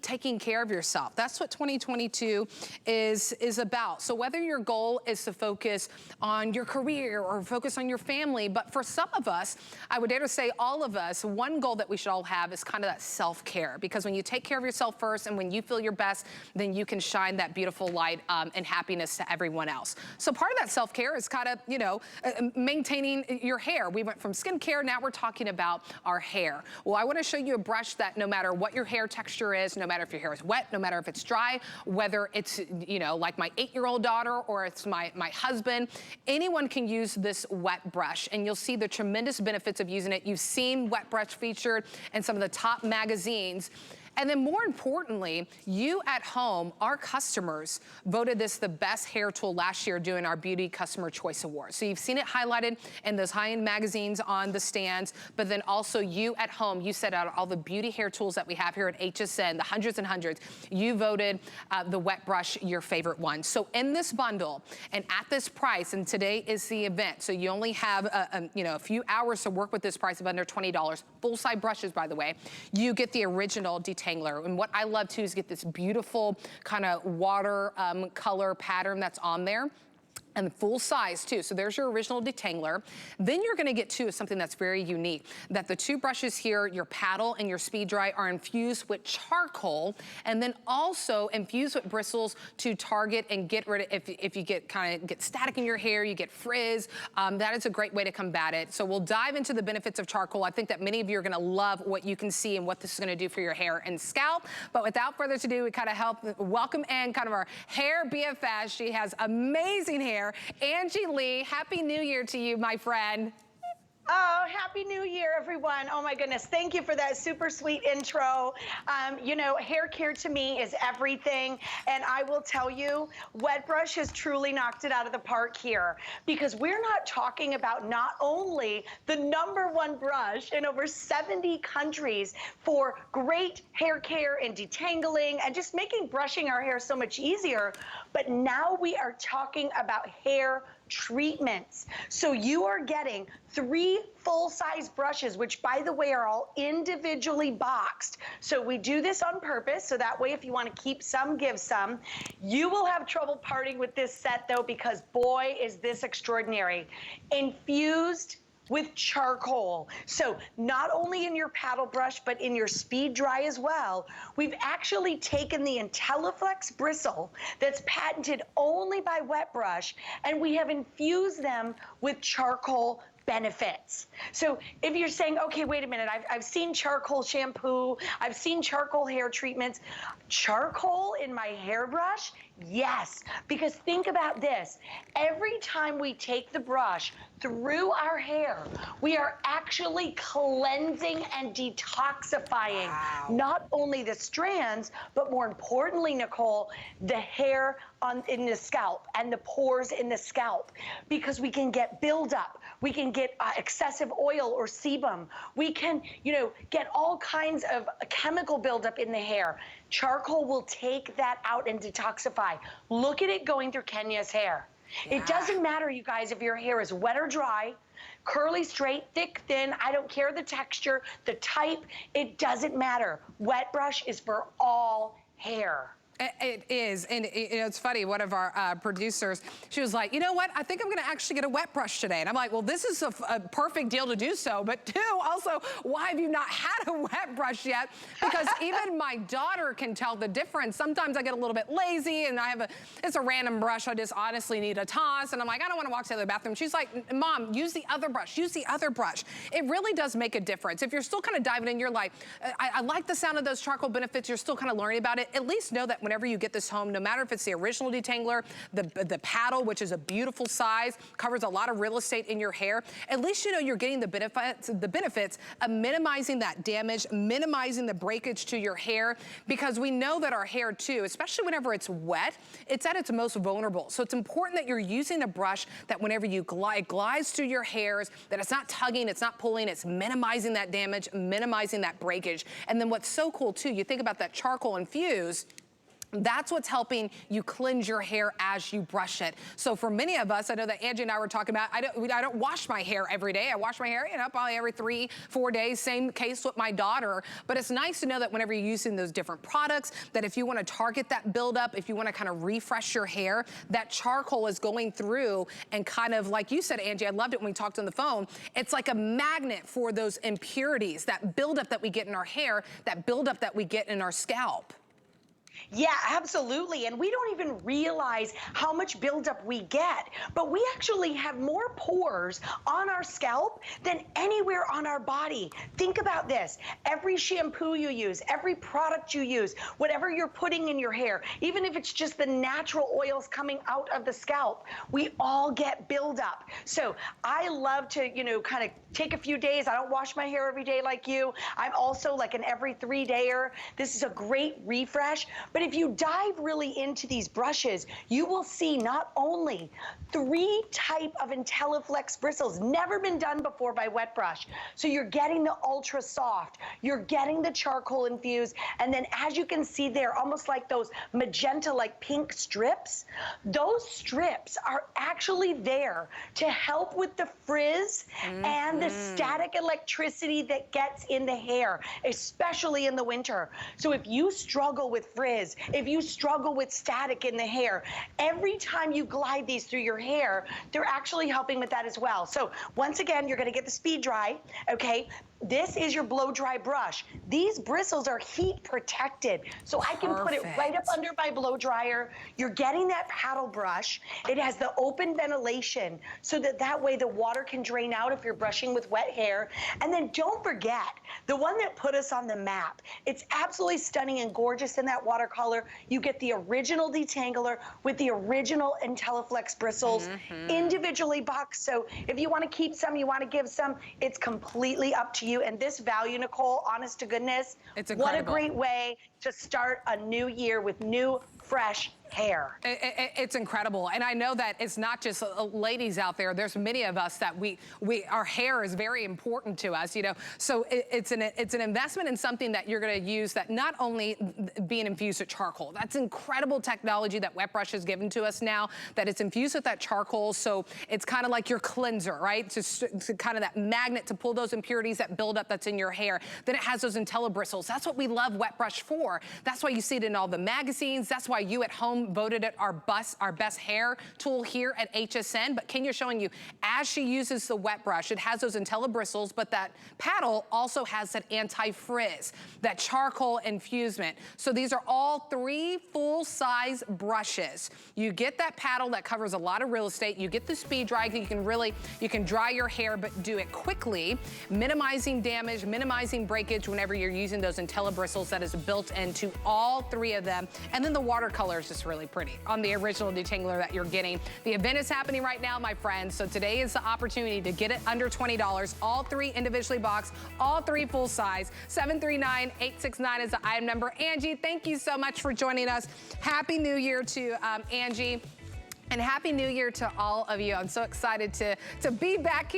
taking care of yourself. That's what 2022 is about. So whether your goal is to focus on your career or focus on your family, but for some of us, I would dare to say all of us, one goal that we should all have is kind of that self-care, because when you take care of yourself first and when you feel your best, then you can shine that beautiful light and happiness to everyone else. So part of that self-care is kind of, you know, maintaining your hair. We went from skincare, now we're talking about our hair. Well, I want to show you a brush that no matter what your hair texture is, no matter if your hair is wet, no matter if it's dry, whether it's, you know, like my 8-year-old daughter or it's my husband, anyone can use this wet brush, and you'll see the tremendous benefits of using it. You've seen wet brush featured in some of the top magazines. And then more importantly, you at home, our customers voted this the best hair tool last year during our Beauty Customer Choice Awards. So you've seen it highlighted in those high-end magazines on the stands, but then also you at home, you set out all the beauty hair tools that we have here at HSN, the hundreds and hundreds. You voted the wet brush your favorite one. So in this bundle and at this price, and today is the event, so you only have a few hours to work with this price of under $20. Full-size brushes, by the way. You get the original Detangler. And what I love too is get this beautiful kind of water color pattern that's on there. And full size too. So there's your original Detangler. Then you're gonna get to something that's very unique, that the two brushes here, your paddle and your speed dry, are infused with charcoal, and then also infused with bristles to target and get rid of, if you get static in your hair, you get frizz, that is a great way to combat it. So we'll dive into the benefits of charcoal. I think that many of you are gonna love what you can see and what this is gonna do for your hair and scalp. But without further ado, we kind of welcome in kind of our hair BFS. She has amazing hair. Angie Lee, Happy New Year to you, my friend. Oh, Happy New Year, everyone. Oh my goodness, thank you for that super sweet intro. You know, hair care to me is everything, and I will tell you, Wet Brush has truly knocked it out of the park here, because we're not talking about not only the #1 brush in over 70 countries for great hair care and detangling and just making brushing our hair so much easier, but now we are talking about hair treatments. So you are getting 3 full-size brushes, which by the way are all individually boxed. So we do this on purpose, so that way if you want to keep some, give some. You will have trouble parting with this set though, because boy is this extraordinary. Infused with charcoal. So not only in your paddle brush, but in your speed dry as well. We've actually taken the IntelliFlex bristle that's patented only by Wet Brush, and we have infused them with charcoal benefits. So if you're saying, okay, wait a minute, I've seen charcoal shampoo, I've seen charcoal hair treatments. Charcoal in my hairbrush? Yes, because think about this. Every time we take the brush through our hair, we are actually cleansing and detoxifying not only the strands, but more importantly, Nicole, the hair in the scalp and the pores in the scalp, because we can get buildup, we can get excessive oil or sebum, we can, you know, get all kinds of chemical buildup in the hair. Charcoal will take that out and detoxify. Look at it going through Kenya's hair. Yeah. It doesn't matter, you guys, if your hair is wet or dry, curly, straight, thick, thin, I don't care the texture, the type, it doesn't matter. Wet Brush is for all hair. It is, and it's funny, one of our producers, she was like, you know what, I think I'm gonna actually get a wet brush today. And I'm like, well, this is a perfect deal to do so, but two, also, why have you not had a wet brush yet? Because even my daughter can tell the difference. Sometimes I get a little bit lazy and it's a random brush I just honestly need a toss, and I'm like, I don't wanna walk to the bathroom. She's like, Mom, use the other brush, use the other brush. It really does make a difference. If you're still kind of diving in, you're like, I like the sound of those charcoal benefits, you're still kind of learning about it, at least know that whenever you get this home, no matter if it's the original Detangler, the paddle, which is a beautiful size, covers a lot of real estate in your hair, at least you know you're getting the benefits of minimizing that damage, minimizing the breakage to your hair, because we know that our hair too, especially whenever it's wet, it's at its most vulnerable. So it's important that you're using a brush that whenever you glides through your hairs, that it's not tugging, it's not pulling, it's minimizing that damage, minimizing that breakage. And then what's so cool too, you think about that charcoal infused, That's what's helping you cleanse your hair as you brush it. So for many of us, I know that Angie and I were talking about, I don't wash my hair every day. I wash my hair, you know, probably every 3-4 days. Same case with my daughter. But it's nice to know that whenever you're using those different products, that if you want to target that buildup, if you want to kind of refresh your hair, that charcoal is going through and kind of, like you said, Angie, I loved it when we talked on the phone. It's like a magnet for those impurities, that buildup that we get in our hair, that buildup that we get in our scalp. Yeah, absolutely. And we don't even realize how much buildup we get. But we actually have more pores on our scalp than anywhere on our body. Think about this. Every shampoo you use, every product you use, whatever you're putting in your hair, even if it's just the natural oils coming out of the scalp, we all get buildup. So I love to, you know, kind of take a few days. I don't wash my hair every day like you. I'm also like an every 3-dayer. This is a great refresh. But if you dive really into these brushes, you will see not only 3 type of IntelliFlex bristles, never been done before by Wet Brush. So you're getting the ultra soft, you're getting the charcoal infused, and then as you can see there, almost like those magenta, like pink strips, those strips are actually there to help with the frizz and the static electricity that gets in the hair, especially in the winter. So if you struggle with frizz, if you struggle with static in the hair, every time you glide these through your hair, they're actually helping with that as well. So once again, you're gonna get the speed dry, okay? This is your blow dry brush. These bristles are heat protected, so I can put it right up under my blow dryer. You're getting that paddle brush. It has the open ventilation so that way the water can drain out if you're brushing with wet hair. And then don't forget, the one that put us on the map. It's absolutely stunning and gorgeous in that watercolor. You get the original Detangler with the original IntelliFlex bristles, individually boxed. So if you want to keep some, you want to give some, it's completely up to you. And this value, Nicole, honest to goodness, it's incredible. What a great way to start a new year with new, fresh hair. It's incredible. And I know that it's not just ladies out there. There's many of us that our hair is very important to us, you know. So it's an investment in something that you're going to use that not only being infused with charcoal. That's incredible technology that Wet Brush has given to us now, that it's infused with that charcoal. So it's kind of like your cleanser, right? To kind of that magnet to pull those impurities, that buildup that's in your hair. Then it has those bristles. That's what we love Wet Brush for. That's why you see it in all the magazines. That's why you at home voted it our best hair tool here at HSN. But Kenya's showing you, as she uses the Wet Brush, it has those bristles, but that paddle also has that anti-frizz, that charcoal infusement. So these are all 3 full-size brushes. You get that paddle that covers a lot of real estate. You get the speed dry, you can dry your hair, but do it quickly, minimizing damage, minimizing breakage whenever you're using those bristles that is built into all 3 of them. And then the watercolor is just really pretty on the original Detangler that you're getting. The event is happening right now, my friends. So today is the opportunity to get it under $20. All 3 individually boxed, all 3 full size. 739-869 is the item number. Angie, thank you so much for joining us. Happy New Year to Angie. And Happy New Year to all of you. I'm so excited to be back here.